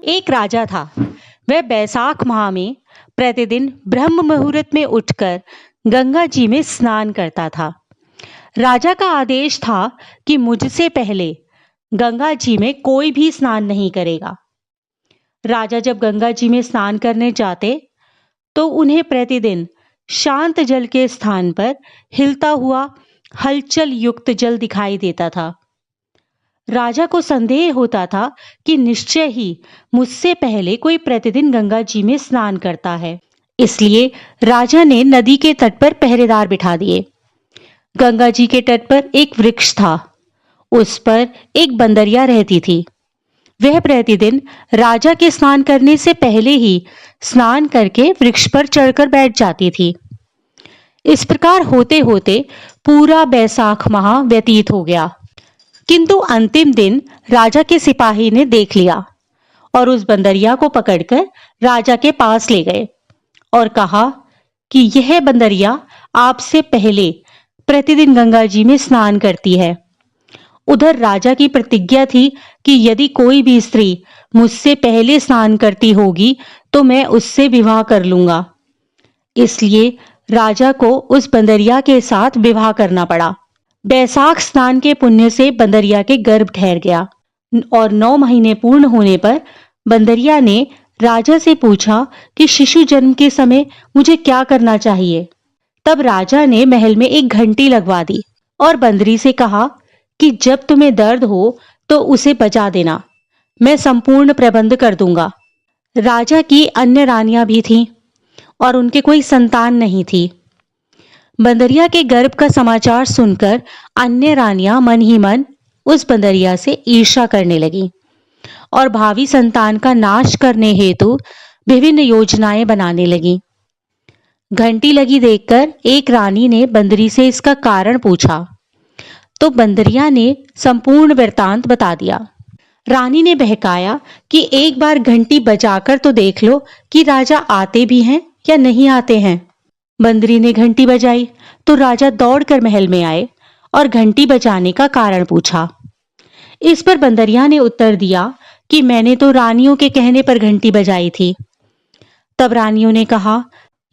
एक राजा था। वह बैसाख माह में प्रतिदिन ब्रह्म मुहूर्त में उठकर गंगा जी में स्नान करता था। राजा का आदेश था कि मुझसे पहले गंगा जी में कोई भी स्नान नहीं करेगा। राजा जब गंगा जी में स्नान करने जाते तो उन्हें प्रतिदिन शांत जल के स्थान पर हिलता हुआ हलचल युक्त जल दिखाई देता था। राजा को संदेह होता था कि निश्चय ही मुझसे पहले कोई प्रतिदिन गंगा जी में स्नान करता है। इसलिए राजा ने नदी के तट पर पहरेदार बिठा दिए। गंगा जी के तट पर एक वृक्ष था। उस पर एक बंदरिया रहती थी। वह प्रतिदिन राजा के स्नान करने से पहले ही स्नान करके वृक्ष पर चढ़कर बैठ जाती थी। इस प्रकार होते होते पूरा बैसाख माह व्यतीत हो गया। किंतु अंतिम दिन राजा के सिपाही ने देख लिया और उस बंदरिया को पकड़कर राजा के पास ले गए और कहा कि यह बंदरिया आपसे पहले प्रतिदिन गंगा जी में स्नान करती है। उधर राजा की प्रतिज्ञा थी कि यदि कोई भी स्त्री मुझसे पहले स्नान करती होगी तो मैं उससे विवाह कर लूंगा। इसलिए राजा को उस बंदरिया के साथ विवाह करना पड़ा। बैसाख स्नान के पुण्य से बंदरिया के गर्भ ठहर गया और 9 महीने पूर्ण होने पर बंदरिया ने राजा से पूछा कि शिशु जन्म के समय मुझे क्या करना चाहिए। तब राजा ने महल में एक घंटी लगवा दी और बंदरी से कहा कि जब तुम्हें दर्द हो तो उसे बजा देना, मैं संपूर्ण प्रबंध कर दूंगा। राजा की अन्य रानियां भी थीं और उनके कोई संतान नहीं थी। बंदरिया के गर्भ का समाचार सुनकर अन्य रानियां मन ही मन उस बंदरिया से ईर्ष्या करने लगीं और भावी संतान का नाश करने हेतु विभिन्न योजनाएं बनाने लगीं। घंटी लगी देखकर एक रानी ने बंदरी से इसका कारण पूछा तो बंदरिया ने संपूर्ण वृत्तांत बता दिया। रानी ने बहकाया कि एक बार घंटी बजाकर तो देख लो कि राजा आते भी हैं या नहीं आते हैं। बंदरी ने घंटी बजाई तो राजा दौड़कर महल में आए और घंटी बजाने का कारण पूछा। इस पर बंदरिया ने उत्तर दिया कि मैंने तो रानियों के कहने पर घंटी बजाई थी। तब रानियों ने कहा,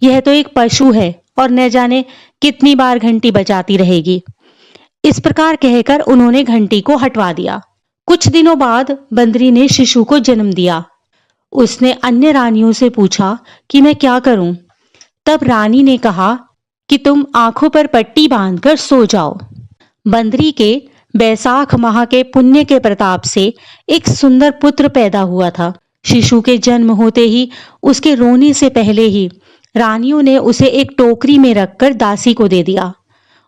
यह तो एक पशु है और न जाने कितनी बार घंटी बजाती रहेगी। इस प्रकार कहकर उन्होंने घंटी को हटवा दिया। कुछ दिनों बाद बंदरी ने शिशु को जन्म दिया। उसने अन्य रानियों से पूछा कि मैं क्या करूं। तब रानी ने कहा कि तुम आंखों पर पट्टी बांधकर सो जाओ। बंदरी के बैसाख माह के पुण्य के प्रताप से एक सुंदर पुत्र पैदा हुआ था। शिशु के जन्म होते ही उसके रोने से पहले ही रानियों ने उसे एक टोकरी में रखकर दासी को दे दिया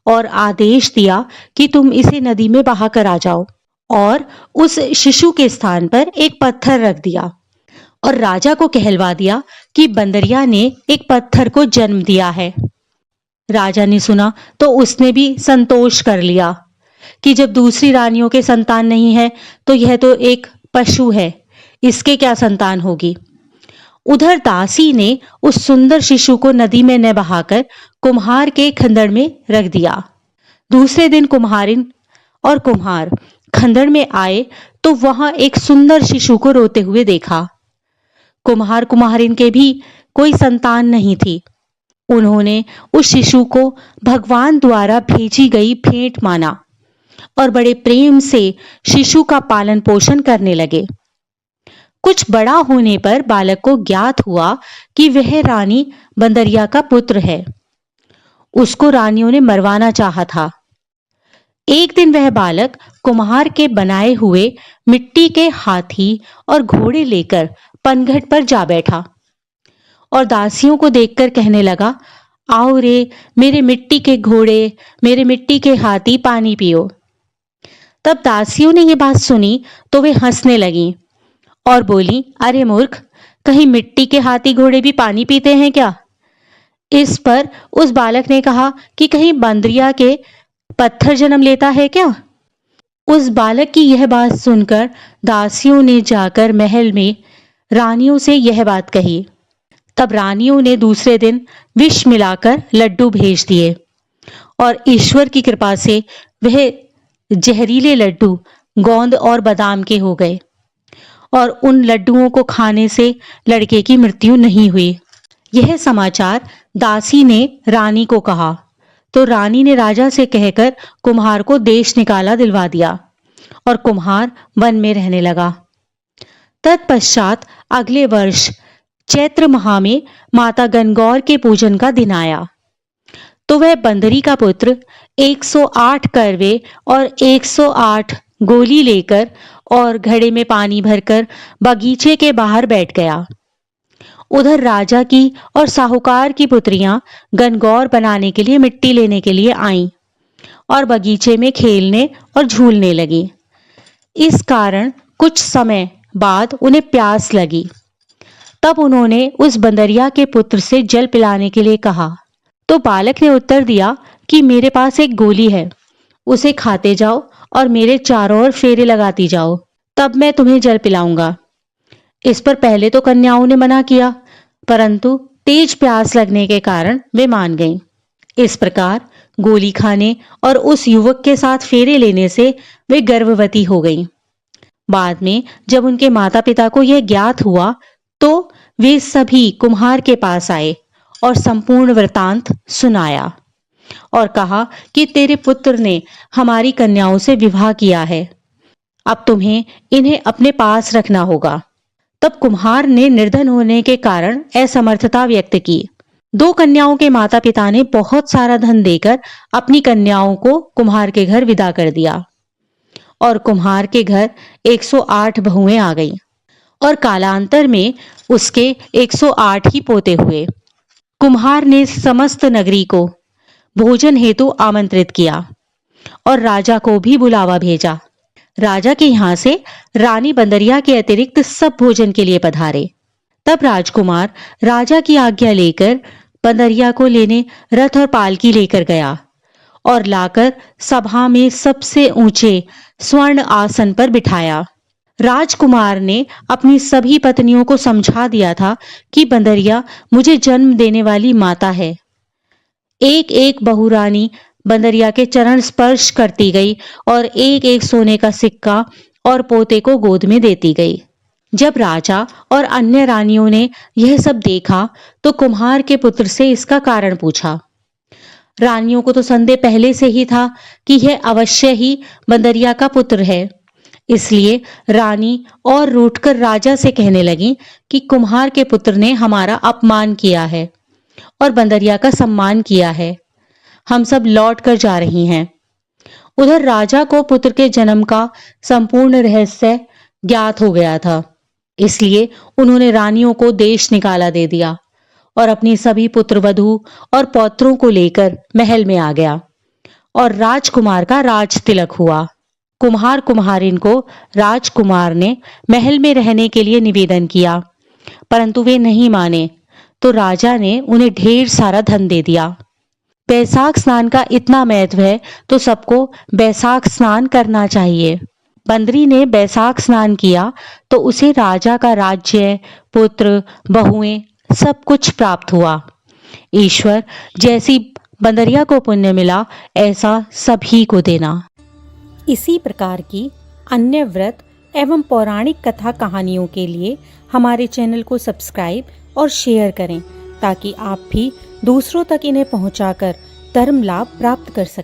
और आदेश दिया कि तुम इसे नदी में बहाकर आ जाओ। और उस शिशु के स्थान पर एक पत्थर रख दिया और राजा को कहलवा दिया कि बंदरिया ने एक पत्थर को जन्म दिया है। राजा ने सुना तो उसने भी संतोष कर लिया कि जब दूसरी रानियों के संतान नहीं है तो यह तो एक पशु है, इसके क्या संतान होगी। उधर दासी ने उस सुंदर शिशु को नदी में न बहाकर कुम्हार के खंदड़ में रख दिया। दूसरे दिन कुम्हारिन और कुम्हार खंदड़ में आए तो वहां एक सुंदर शिशु को रोते हुए देखा। कुम्हार कुम्हारिन के भी कोई संतान नहीं थी। उन्होंने उस शिशु को भगवान द्वारा भेजी गई भेंट माना और बड़े प्रेम से शिशु का पालन पोषण करने लगे। कुछ बड़ा होने पर बालक को ज्ञात हुआ कि वह रानी बंदरिया का पुत्र है। उसको रानियों ने मरवाना चाहा था। एक दिन वह बालक कुम्हार के बनाए हुए मिट्टी के हाथी और घोड़े लेकर पनघट पर जा बैठा और दासियों को देखकर कहने लगा, आओ रे मेरे मिट्टी के घोड़े, मेरे मिट्टी के हाथी, पानी पियो। तब दासियों ने यह बात सुनी तो वे हंसने लगीं और बोली, अरे मूर्ख, कहीं मिट्टी के हाथी घोड़े भी पानी पीते हैं क्या। इस पर उस बालक ने कहा कि कहीं बंदरिया के पत्थर जन्म लेता है क्या। उस बालक की यह बात सुनकर दासियों ने जाकर महल में रानियों से यह बात कही। तब रानियों ने दूसरे दिन विष मिलाकर लड्डू भेज दिए और ईश्वर की कृपा से वह जहरीले लड्डू गोंद और बादाम के हो गए और उन लड्डुओं को खाने से लड़के की मृत्यु नहीं हुई। यह समाचार दासी ने रानी को कहा तो रानी ने राजा से कहकर कुम्हार को देश निकाला दिलवा दिया और कुम्हार वन में रहने लगा। तत्पश्चात अगले वर्ष चैत्र माह में माता गणगौर के पूजन का दिन आया तो वह बंदरी का पुत्र 108 करवे और 108 गोली लेकर और घड़े में पानी भरकर बगीचे के बाहर बैठ गया। उधर राजा की और साहूकार की पुत्रियां गणगौर बनाने के लिए मिट्टी लेने के लिए आईं और बगीचे में खेलने और झूलने लगी। इस कारण कुछ समय बाद उन्हें प्यास लगी। तब उन्होंने उस बंदरिया के पुत्र से जल पिलाने के लिए कहा तो बालक ने उत्तर दिया कि मेरे पास एक गोली है, उसे खाते जाओ और मेरे चारों ओर फेरे लगाती जाओ, तब मैं तुम्हें जल पिलाऊंगा। इस पर पहले तो कन्याओं ने मना किया, परंतु तेज प्यास लगने के कारण वे मान गईं। इस प्रकार गोली खाने और उस युवक के साथ फेरे लेने से वे गर्भवती हो गईं। बाद में जब उनके माता पिता को यह ज्ञात हुआ तो वे सभी कुम्हार के पास आए और संपूर्ण वृतांत सुनाया और कहा कि तेरे पुत्र ने हमारी कन्याओं से विवाह किया है, अब तुम्हें इन्हें अपने पास रखना होगा। तब कुम्हार ने निर्धन होने के कारण असमर्थता व्यक्त की। 2 कन्याओं के माता पिता ने बहुत सारा धन देकर अपनी कन्याओं को कुम्हार के घर विदा कर दिया और कुम्हार के घर 108 बहुएं आ गईं और कालांतर में उसके 108 ही पोते हुए। कुम्हार ने समस्त नगरी को भोजन हेतु आमंत्रित किया और राजा को भी बुलावा भेजा। राजा के यहाँ से रानी बंदरिया के अतिरिक्त सब भोजन के लिए पधारे। तब राजकुमार राजा की आज्ञा लेकर बंदरिया को लेने रथ और पालकी लेकर गया और लाकर सभा में सबसे ऊंचे स्वर्ण आसन पर बिठाया। राजकुमार ने अपनी सभी पत्नियों को समझा दिया था कि बंदरिया मुझे जन्म देने वाली माता है। एक एक बहुरानी बंदरिया के चरण स्पर्श करती गई और एक एक सोने का सिक्का और पोते को गोद में देती गई। जब राजा और अन्य रानियों ने यह सब देखा तो कुम्हार के पुत्र से इसका कारण पूछा। रानियों को तो संदेह पहले से ही था कि यह अवश्य ही बंदरिया का पुत्र है, इसलिए रानी और रूठकर राजा से कहने लगी कि कुम्हार के पुत्र ने हमारा अपमान किया है और बंदरिया का सम्मान किया है, हम सब लौट कर जा रही हैं। उधर राजा को पुत्र के जन्म का संपूर्ण रहस्य ज्ञात हो गया था, इसलिए उन्होंने रानियों को देश निकाला दे दिया और अपनी सभी पुत्र वधू और पौत्रों को लेकर महल में आ गया और राजकुमार का राज तिलक हुआ। कुम्हार कुम्हारिन को राजकुमार ने महल में रहने के लिए निवेदन किया, परंतु वे नहीं माने तो राजा ने उन्हें ढेर सारा धन दे दिया। बैसाख स्नान का इतना महत्व है तो सबको बैसाख स्नान करना चाहिए। बंदरी ने बैसाख स्नान किया तो उसे राजा का राज्य, पुत्र, बहुएं सब कुछ प्राप्त हुआ। ईश्वर जैसी बंदरिया को पुण्य मिला ऐसा सभी को देना। इसी प्रकार की अन्य व्रत एवं पौराणिक कथा कहानियों के लिए हमारे चैनल को सब्सक्राइब और शेयर करें ताकि आप भी दूसरों तक इन्हें पहुंचाकर धर्म लाभ प्राप्त कर सकें।